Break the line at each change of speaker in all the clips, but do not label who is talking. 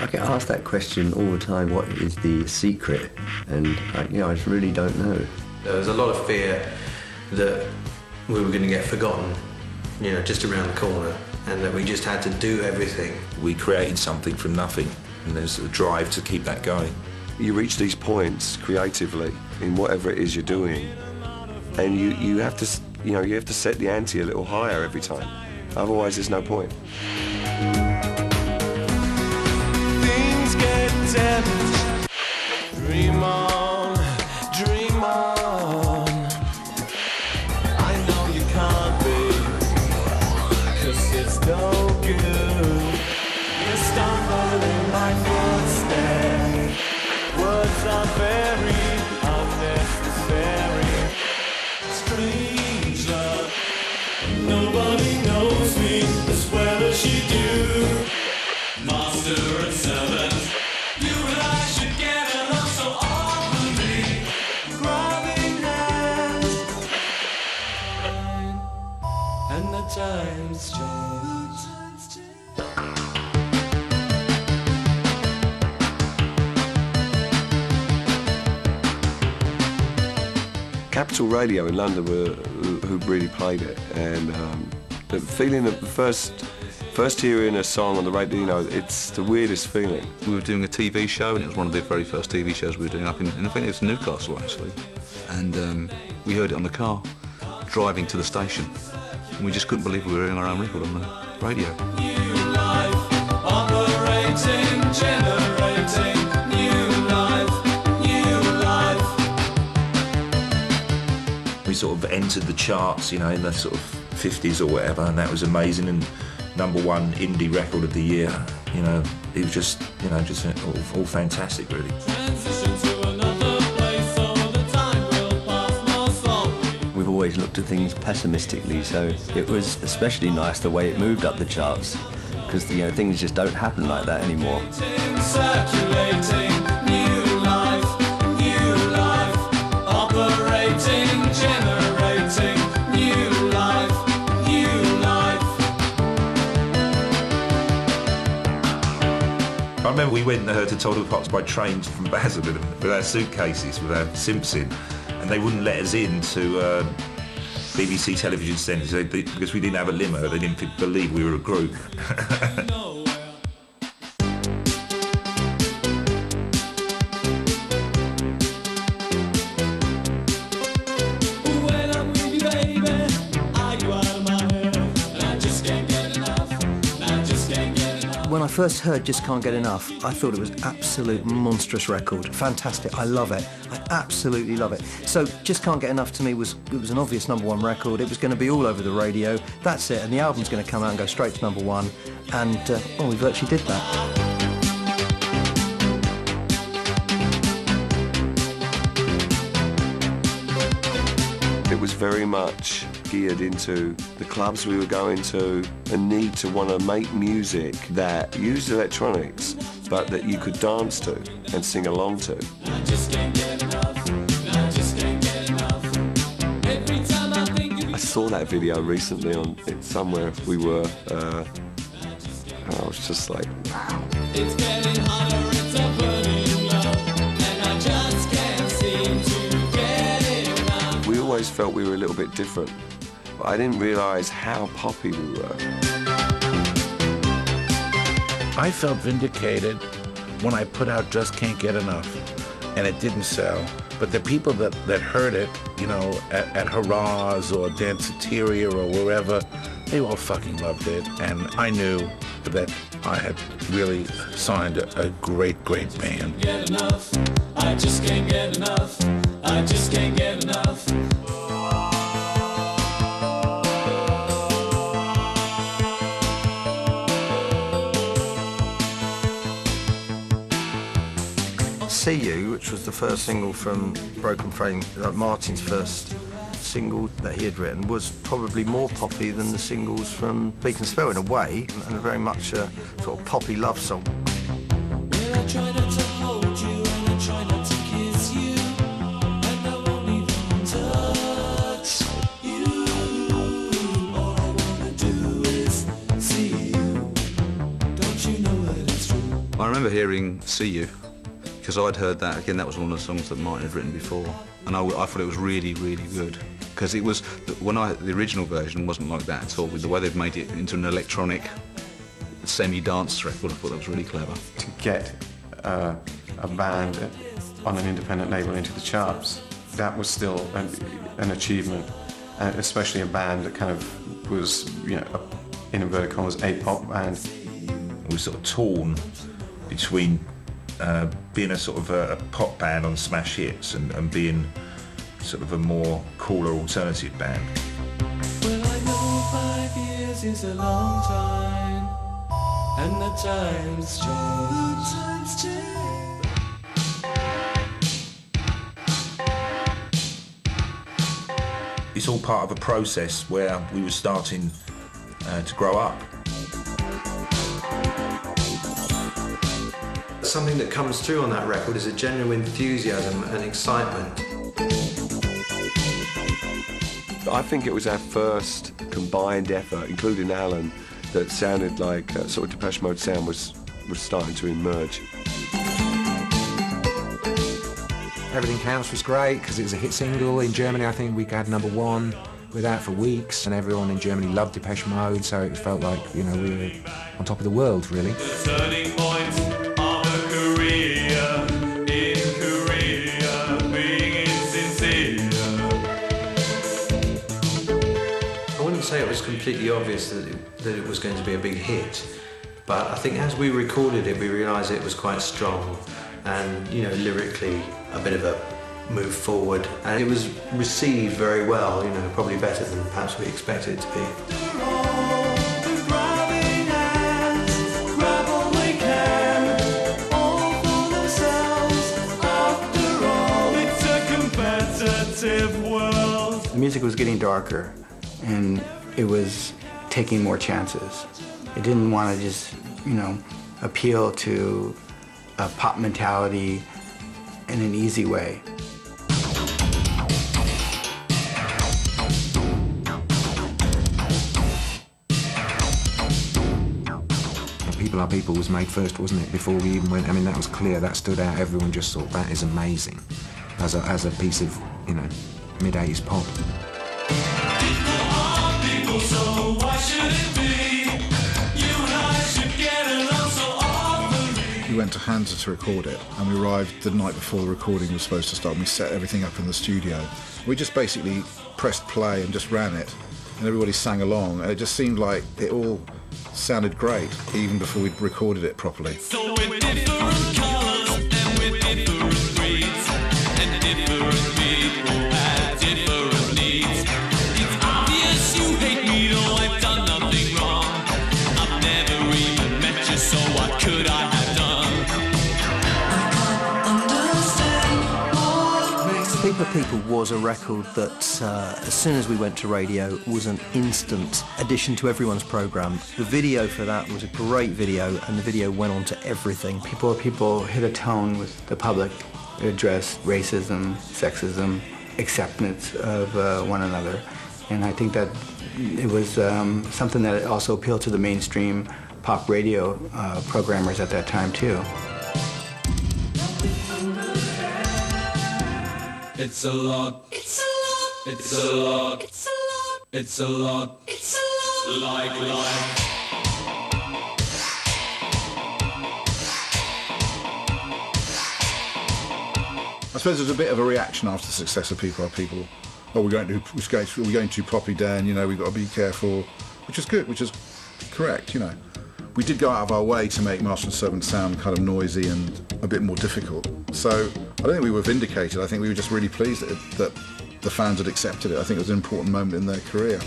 I get asked that question all the time, what is the secret? And I just really don't know.
There was a lot of fear that we were going to get forgotten, just around the corner, and that we just had to do everything.
We created something from nothing, and there's a drive to keep that going.
You reach these points creatively in whatever it is you're doing, and you have to, you have to set the ante a little higher every time. Otherwise, there's no point.
Things get tense. Dream on, dream on. I know you can't be, 'cause it's no good. You're stumbling my footsteps. Words are very unnecessary. Stranger, nobody knows me as well as you do. Master and servant, you and I should get along so awfully. Grabbing hands, and the times change.
Capital Radio in London who really played it, and the feeling of the first hearing a song on the radio, it's the weirdest feeling.
We were doing a TV show, and it was one of the very first TV shows we were doing up in I think it was Newcastle actually, and we heard it on the car driving to the station, and we just couldn't believe we were hearing our own record on the radio.
New life, operating, generating. New life, new life.
We sort of entered the charts, in the sort of 50s or whatever, and that was amazing. And #1 indie record of the year. It was just all fantastic, really.
Transition to another place, so the time will pass more slowly.
We've always looked at things pessimistically, so it was especially nice the way it moved up the charts, because things just don't happen like that anymore.
Circulating, new life, operating, generating, new life, new life.
I remember we went to Total Pops by train from Basel with our suitcases, with our simps in, and they wouldn't let us in to BBC television centres because we didn't have a limo. They didn't believe we were a group.
When I first heard Just Can't Get Enough, I thought it was absolute monstrous record. Fantastic, I love it. I absolutely love it. So Just Can't Get Enough to me was an obvious #1 record. It was going to be all over the radio. That's it, and the album's going to come out and go straight to #1. And, we virtually did that.
It was very much geared into the clubs we were going to, a need to want to make music that used electronics, but that you could dance to and sing along to. I saw that video recently on somewhere we were, and I was just like, wow.
It's getting hotter, it's a burning love, and I just can't seem to get enough.
We always felt we were a little bit different, but I didn't realise how poppy we were.
I felt vindicated when I put out Just Can't Get Enough, and it didn't sell. But the people that heard it, at Hurrahs or Danceteria or wherever, they all fucking loved it. And I knew that I had really signed a great, great band.
Get enough. I just can't get enough. I just can't get enough.
See You, which was the first single from Broken Frame, Martin's first single that he had written, was probably more poppy than the singles from Beacon Spell in a way, and very much a sort of poppy love song.
Well, I try not to hold you and I try not to kiss you, and I won't even touch you. All I wanna do is see you. Don't you know that it's true?
I
remember hearing See You, because I'd heard that, again, that was one of the songs that Martin had written before, and I thought it was really, really good. Because it was, the original version wasn't like that at all, with the way they've made it into an electronic, semi-dance record. I thought that was really clever.
To get a band on an independent label into the charts, that was still an achievement, especially a band that kind of was, you know, in inverted commas, a pop band.
We were sort of torn between being a sort of a pop band on smash hits and being sort of a more cooler alternative band.
Well, I know 5 years is a long time, and the times change.
It's all part of a process where we were starting to grow up.
Something that comes through on that record is a genuine enthusiasm and excitement.
I think it was our first combined effort, including Alan, that sounded like sort of Depeche Mode sound was starting to emerge.
Everything Counts was great because it was a hit single. In Germany, I think we had #1 with that for weeks, and everyone in Germany loved Depeche Mode, so it felt like, you know, we were on top of the world, really.
The turning point of a career in Korea, being insincere.
I wouldn't say it was completely obvious that it was going to be a big hit, but I think as we recorded it, we realised it was quite strong and, you know, lyrically a bit of a move forward, and it was received very well, you know, probably better than perhaps we expected it to be.
The music was getting darker, and it was taking more chances. It didn't want to just, you know, appeal to a pop mentality in an easy way.
People Are People was made first, wasn't it? Before we even went, I mean, that was clear, that stood out. Everyone just thought, that is amazing, as a piece of, you know, mid-80s pop.
People, so why should it be? You and I should get along so awfully.
We went to Hansa to record it, and we arrived the night before the recording was supposed to start, and we set everything up in the studio. We just basically pressed play and just ran it, and everybody sang along, and it just seemed like it all sounded great, even before we'd recorded it properly.
So we're different colours, and we're different breeds, and different people have different needs. It's obvious you hate me, though I've done nothing wrong. I've never even met you, so what could I have done?
People Are People was a record that, as soon as we went to radio, was an instant addition to everyone's programme. The video for that was a great video, and the video went on to everything.
People Are People hit a tone with the public. It addressed racism, sexism, acceptance of one another. And I think that it was something that also appealed to the mainstream pop radio programmers at that time, too.
It's a lot. It's a lot. It's a lot. It's a lot. It's a lot. It's a lot. Like life.
I suppose there's a bit of a reaction after the success of People Are People. Oh, we're going too poppy, Dan, you know, we've got to be careful, which is good, which is correct, you know. We did go out of our way to make Master and Servant sound kind of noisy and a bit more difficult. So I don't think we were vindicated. I think we were just really pleased that the fans had accepted it. I think it was an important moment in their career.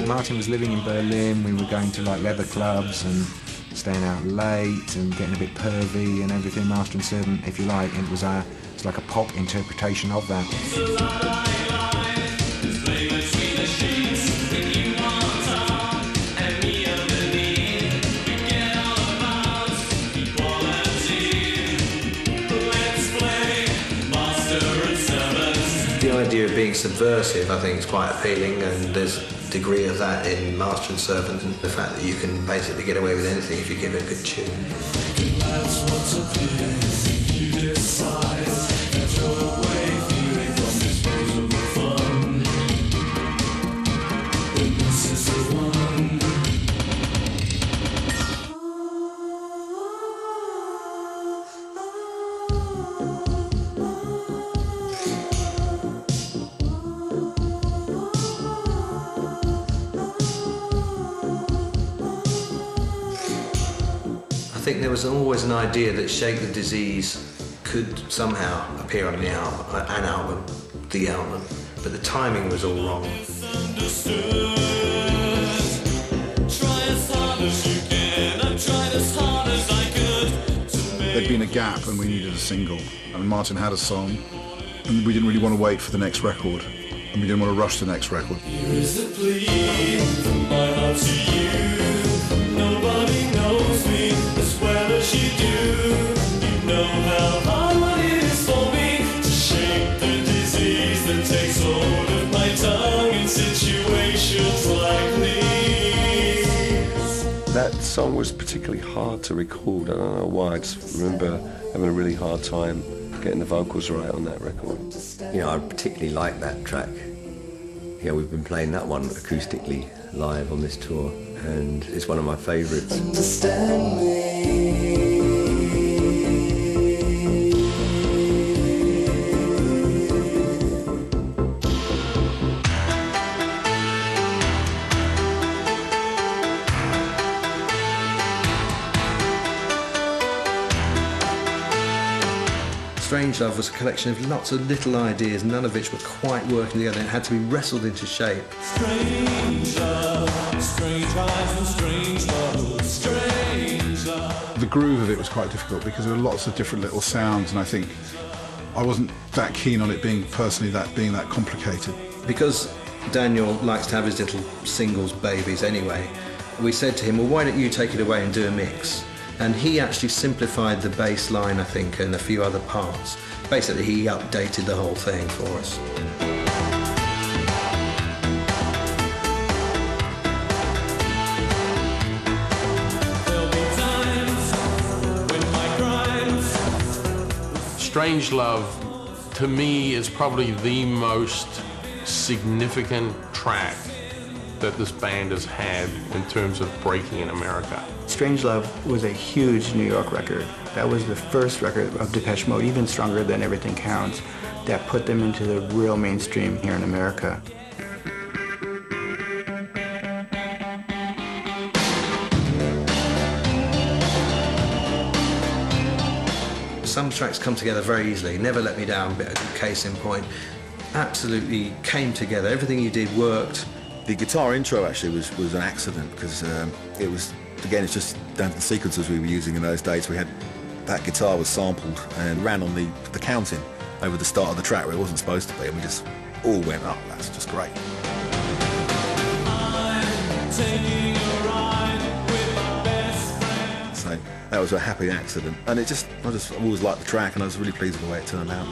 Martin was living in Berlin. We were going to like leather clubs and staying out late and getting a bit pervy and everything. Master and Servant, if you like, it was it's like a pop interpretation of that.
idea of being subversive, I think, is quite appealing, and there's a degree of that in Master and Servant, and the fact that you can basically get away with anything if you give it a good tune.
That's what's appealing. You decide that you're away feeling from disposable fun. And this is the one.
I think there was always an idea that Shake the Disease could somehow appear on the album, but the timing was all wrong.
There'd been a gap and we needed a single. And Martin had a song, and we didn't really want to wait for the next record, and we didn't want to rush the next record.
Here is a plea from my heart to you. Nobody knows me as well as you do. You know how hard it is for me to shake the disease that takes hold of my tongue in situations like these.
That song was particularly hard to record. I don't know why. I just remember having a really hard time getting the vocals right on that record.
You know, I particularly like that track. Yeah, we've been playing that one acoustically live on this tour, and it's one of my favourites.
Understand me.
Strangelove was a collection of lots of little ideas, none of which were quite working together. It had to be wrestled into shape.
Strange love, strange eyes and strange love, strange love.
The groove of it was quite difficult because there were lots of different little sounds, and I think I wasn't that keen on it being that complicated.
Because Daniel likes to have his little singles babies anyway, we said to him, well, why don't you take it away and do a mix? And he actually simplified the bass line, I think, and a few other parts. Basically, he updated the whole thing for us.
Strangelove, to me, is probably the most significant track that this band has had in terms of breaking in America.
Strangelove was a huge New York record. That was the first record of Depeche Mode, even stronger than Everything Counts, that put them into the real mainstream here in America.
Some tracks come together very easily. Never Let Me Down, case in point. Absolutely came together. Everything you did worked.
The guitar intro actually was an accident because it was, again, it's just down to the sequences we were using in those days. We had, that guitar was sampled and ran on the counting over the start of the track where it wasn't supposed to be, and we just all went, oh, that's just great. So that was a happy accident, and I just always liked the track, and I was really pleased with the way it turned out.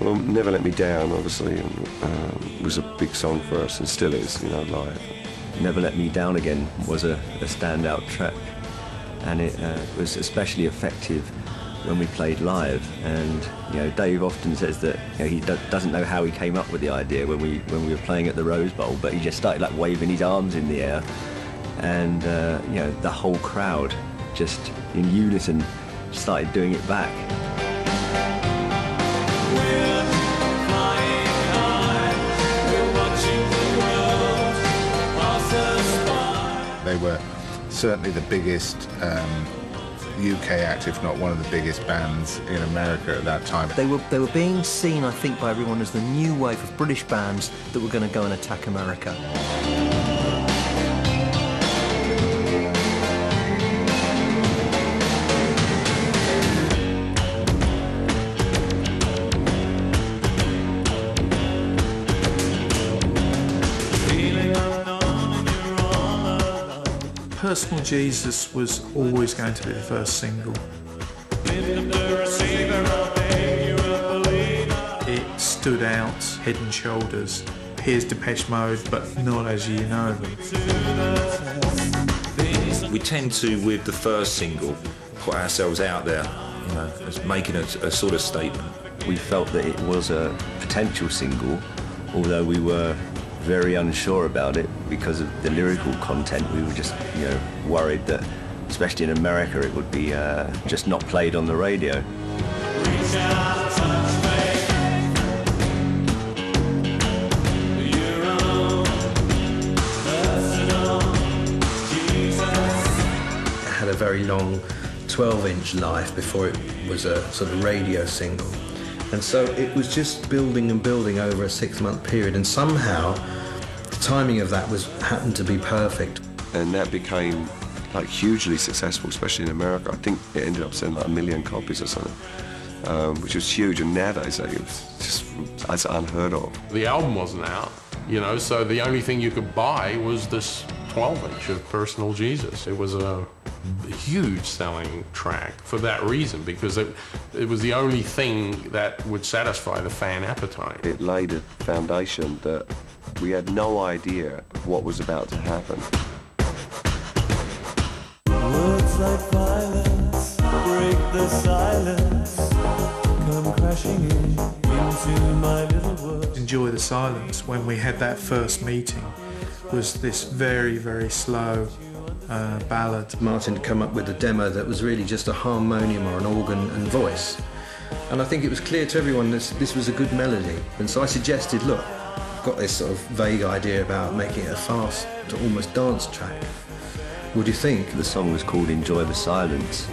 Well, Never Let Me Down, obviously, was a big song for us, and still is, you know, live.
Never Let Me Down Again was a standout track, and it was especially effective when we played live. And you know, Dave often says that, you know, he doesn't know how he came up with the idea when we were playing at the Rose Bowl, but he just started like waving his arms in the air, and you know, the whole crowd just in unison started doing it back.
They were certainly the biggest UK act, if not one of the biggest bands in America at that time.
They were being seen, I think, by everyone as the new wave of British bands that were going to go and attack America.
Personal Jesus was always going to be the first single. It stood out head and shoulders. Here's Depeche Mode, but not as you know them.
We tend to, with the first single, put ourselves out there, you know, as making a sort of statement.
We felt that it was a potential single, although we were very unsure about it because of the lyrical content. We were just, worried that, especially in America, it would be just not played on the radio.
Had a very long 12-inch life before it was a sort of radio single. And so it was just building and building over a 6-month period, and somehow the timing of that happened to be perfect.
And that became like hugely successful, especially in America. I think it ended up selling like 1 million copies or something, which was huge. And nowadays, it was just it's unheard of.
The album wasn't out, so the only thing you could buy was this 12-inch of Personal Jesus. It was a huge selling track for that reason, because it was the only thing that would satisfy the fan appetite.
It laid a foundation that we had no idea what was about to happen.
Words like violence break the silence, come crashing into my little world.
Enjoy the Silence, when we had that first meeting, was this very, very slow ballad.
Martin had come up with a demo that was really just a harmonium or an organ and voice. And I think it was clear to everyone this was a good melody. And so I suggested, look, I've got this sort of vague idea about making it a fast, almost dance track. What do you think?
The song was called Enjoy the Silence,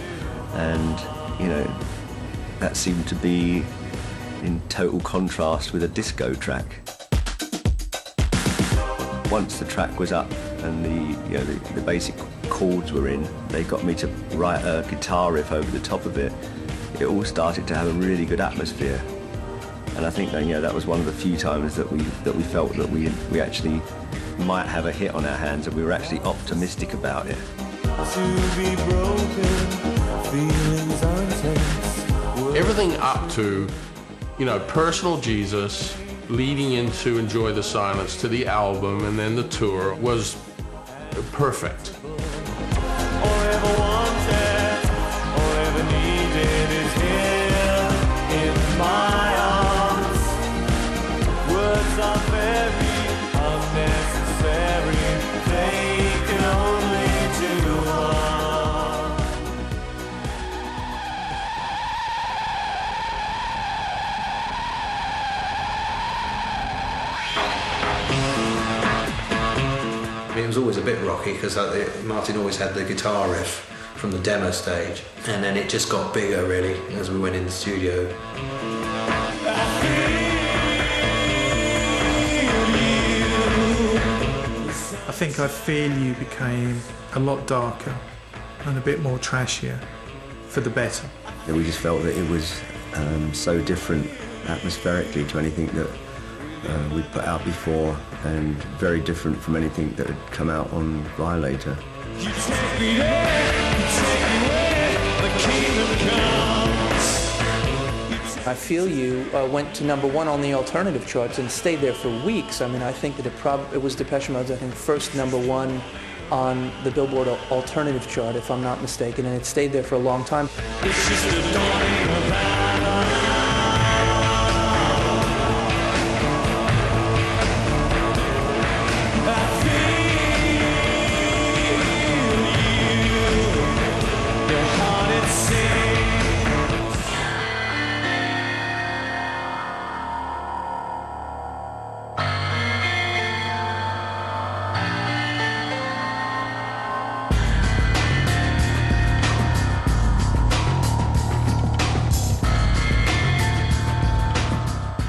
and, that seemed to be in total contrast with a disco track. Once the track was up and the basic chords were in, they got me to write a guitar riff over the top of it. It all started to have a really good atmosphere, and I think that was one of the few times that we felt that we actually might have a hit on our hands, and we were actually optimistic about it.
Everything up to, Personal Jesus, leading into Enjoy the Silence, to the album, and then the tour was perfect.
All I ever wanted, all I ever needed is here in my arms. Words are very unnecessary, they can only do harm.
It was always a bit rocky because Martin always had the guitar riff from the demo stage, and then it just got bigger really as we went in the studio.
I think I Feel You became a lot darker and a bit more trashier, for the better.
We just felt that it was so different atmospherically to anything that we'd put out before, and very different from anything that had come out on Violator.
You take me there, you take me where the kingdom comes.
I Feel You went to #1 on the alternative charts and stayed there for weeks. I mean, I think that it was Depeche Mode's, first #1 on the Billboard alternative chart, if I'm not mistaken, and it stayed there for a long time.
It's just the dawning of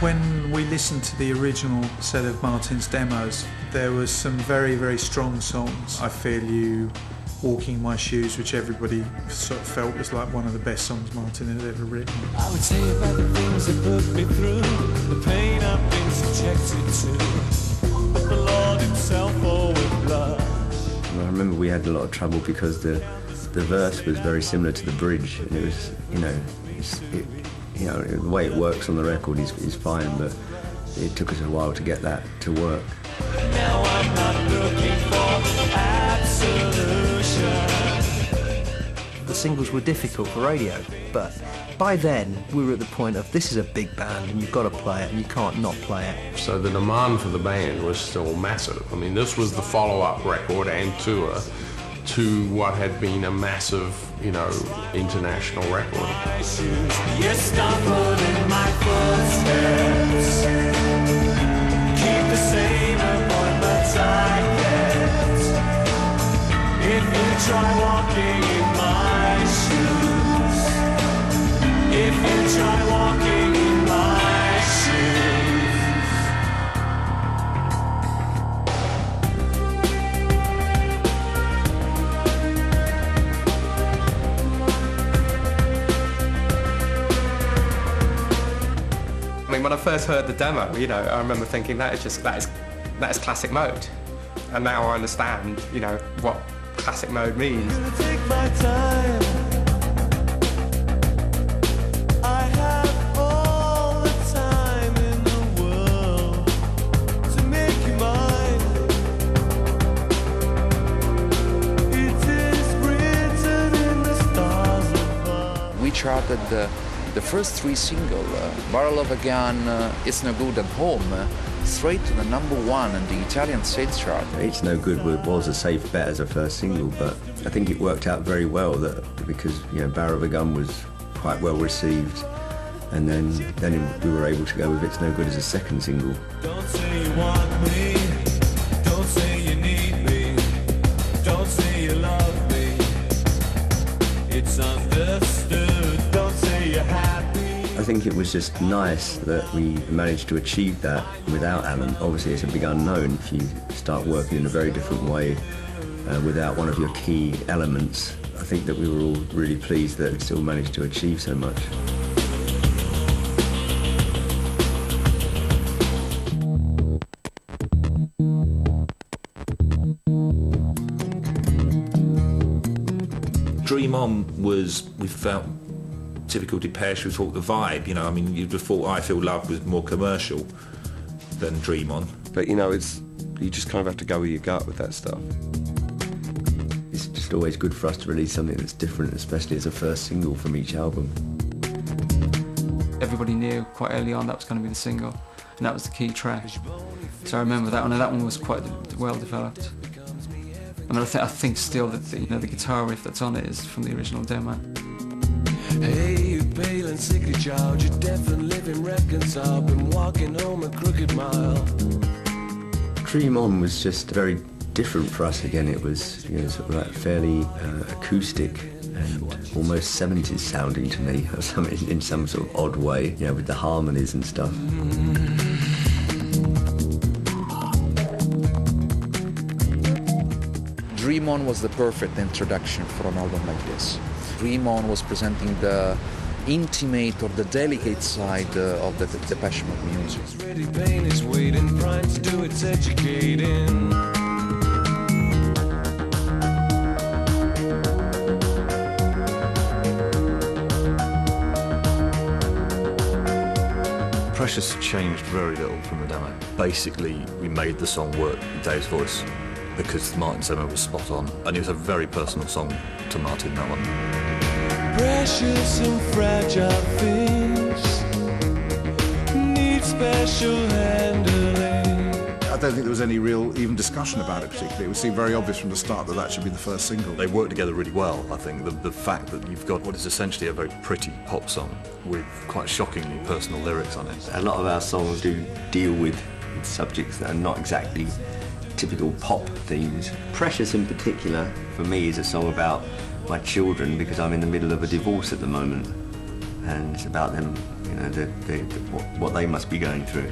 When we listened to the original set of Martin's demos, there was some very, very strong songs. I Feel You, Walking My Shoes, which everybody sort of felt was like one of the best songs Martin had ever written.
I would say about the things that put me through, the pain I've been subjected to, but the Lord himself, oh, with blood.
I remember we had a lot of trouble because the the verse was very similar to the bridge, and it was, the way it works on the record is fine, but it took us a while to get that to work.
Now I'm not looking for absolution.
The singles were difficult for radio, but by then we were at the point of this is a big band and you've got to play it and you can't not play it.
So the demand for the band was still massive. I mean, this was the follow-up record and tour to what had been a massive, international record.
You stumbled in my footsteps. Keep the same appointments I get. If you try walking in my shoes, if you try walking in my shoes.
I mean, when I first heard the demo, I remember thinking that is classic mode, and now I understand, what classic mode means.
Take my time. I have all the time in the world to make you mine. It is written in the stars above.
We charted the first three singles, Barrel of a Gun, It's No Good and Home, straight to the #1 in the Italian sales chart.
It's No Good was a safe bet as a first single, but I think it worked out very well because Barrel of a Gun was quite well received, and then we were able to go with It's No Good as a second single.
Don't say you want me, don't say you need me, don't say you love me. It's understood, don't say you're happy.
I think it was just nice that we managed to achieve that without Alan. Obviously it's a big unknown if you start working in a very different way without one of your key elements. I think that we were all really pleased that we still managed to achieve so much.
Dream On was, we felt, typical Depeche. We thought the vibe, you'd have thought I Feel Love was more commercial than Dream On.
But you just kind of have to go with your gut with that stuff.
It's just always good for us to release something that's different, especially as a first single from each album.
Everybody knew quite early on that was going to be the single, and that was the key track. So I remember that one, and that one was quite well developed. And I think still that the guitar riff that's on it is from the original demo.
Hey, you pale and sickly child, you're deaf and living reconciled, been walking home a crooked mile.
Dream On was just very different for us again. It was sort of like fairly acoustic and almost 70s sounding to me, or in some sort of odd way, with the harmonies and stuff.
Dream On was the perfect introduction for an album like this. Dream On was presenting the intimate or the delicate side of the Depeche Mode music.
Ready, pain is waiting, trying to do its educating.
Precious changed very little from the demo. Basically, we made the song work with Dave's voice because Martin's demo was spot on, and it was a very personal song to Martin, that one.
Precious and fragile things need special handling.
I don't think there was any real even discussion about it particularly. It seemed very obvious from the start that should be the first single.
They work together really well, I think. The fact that you've got what is essentially a very pretty pop song with quite shockingly personal lyrics on it.
A lot of our songs do deal with subjects that are not exactly typical pop themes. Precious in particular, for me, is a song about my children because I'm in the middle of a divorce at the moment, and it's about them, what they must be going through.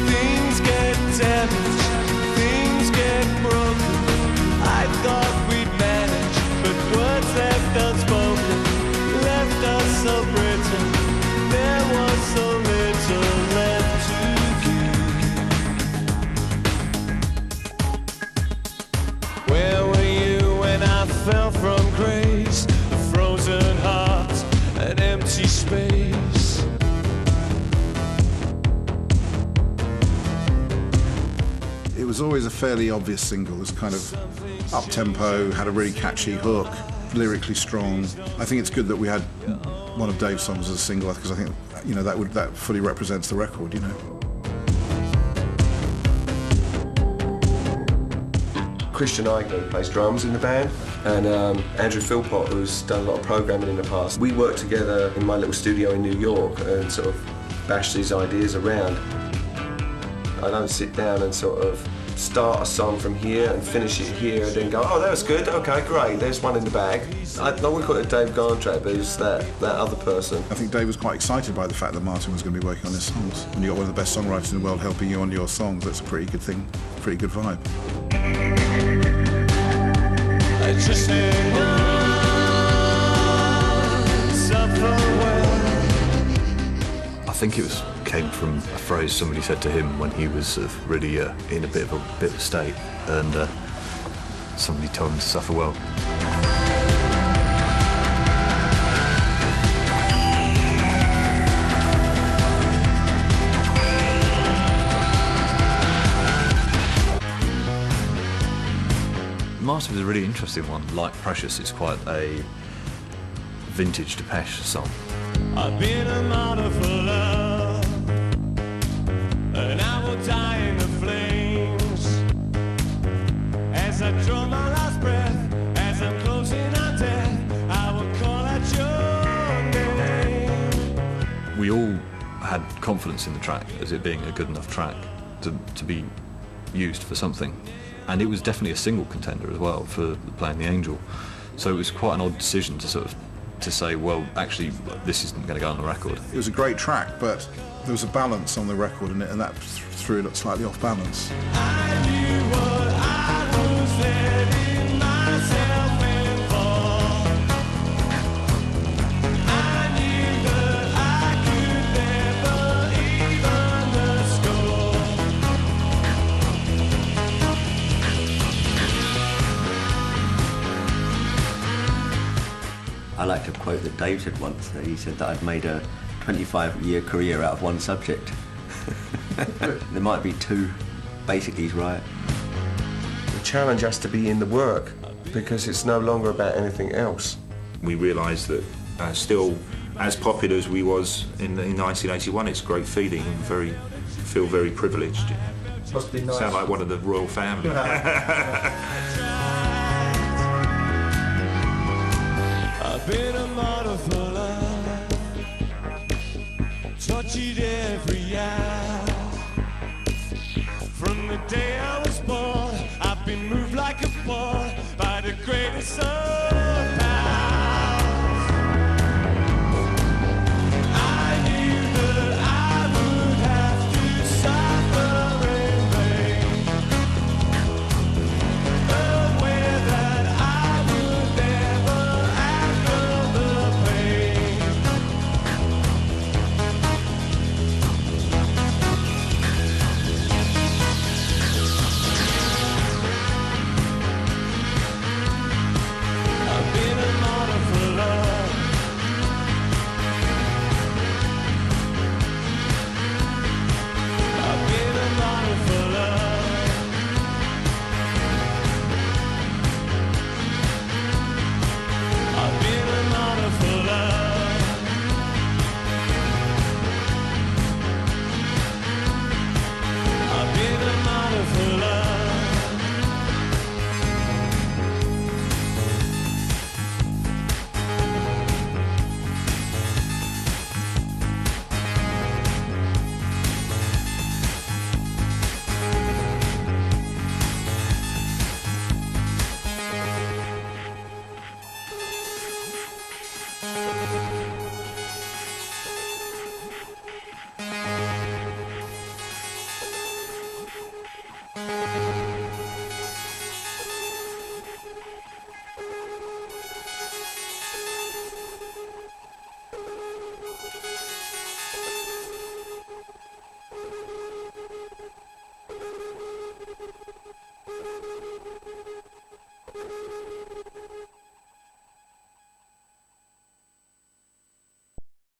Things get damaged, things get broken. I thought we'd manage, but words left unspoken left us so brittle. There was so little left to give. Where were you when I fell from grace? empty space.
It was always a fairly obvious single. It was kind of up-tempo, had a really catchy hook, lyrically strong. I think it's good that we had one of Dave's songs as a single, because I think, you know, that fully represents the record, you know.
Christian Eichler plays drums in the band, and Andrew Philpott, who's done a lot of programming in the past. We worked together in my little studio in New York and sort of bashed these ideas around. I don't sit down and sort of start a song from here and finish it here and then go, oh, that was good, okay, great, there's one in the bag. I wouldn't call it a Dave Garn track, but it's that other person.
I think Dave was quite excited by the fact that Martin was going to be working on his songs. When you got one of the best songwriters in the world helping you on your songs, that's a pretty good thing, pretty good vibe.
I just hang on, suffer well.
I think it came from a phrase somebody said to him when he was sort of really in a bit of a state, and somebody told him to suffer well. Martyr was a really interesting one. Like Precious, it's quite a vintage Depeche song.
I've been a martyr for love, and I will die in the flames. As I draw my last breath, as I'm closing on death, I will call out your name.
We all had confidence in the track as it being a good enough track to be used for something. And it was definitely a single contender as well for Playing the Angel. So it was quite an odd decision to say, well, actually, this isn't going to go on the record.
It was a great track, but there was a balance on the record in it, and that threw it slightly off balance.
I knew what I was letting myself in for. I knew that I could never even the score.
I like to quote that Dave said once. That he said that I'd made a 25-year career out of one subject. There might be two. Basically, he's right.
The challenge has to be in the work, because it's no longer about anything else.
We realised that still as popular as we was in 1981, it's a great feeling and feel very privileged.
Must be nice.
Sound like one of the royal family.
I've been a martyr for love, tortured every hour. From the day I was born, I've been moved like a ball by the greatest of powers. I knew that I would have to suffer in vain, aware that I would never handle the pain. I've been a martyr for love. I've been a martyr for love. I've been a martyr for love. I've been a martyr for love.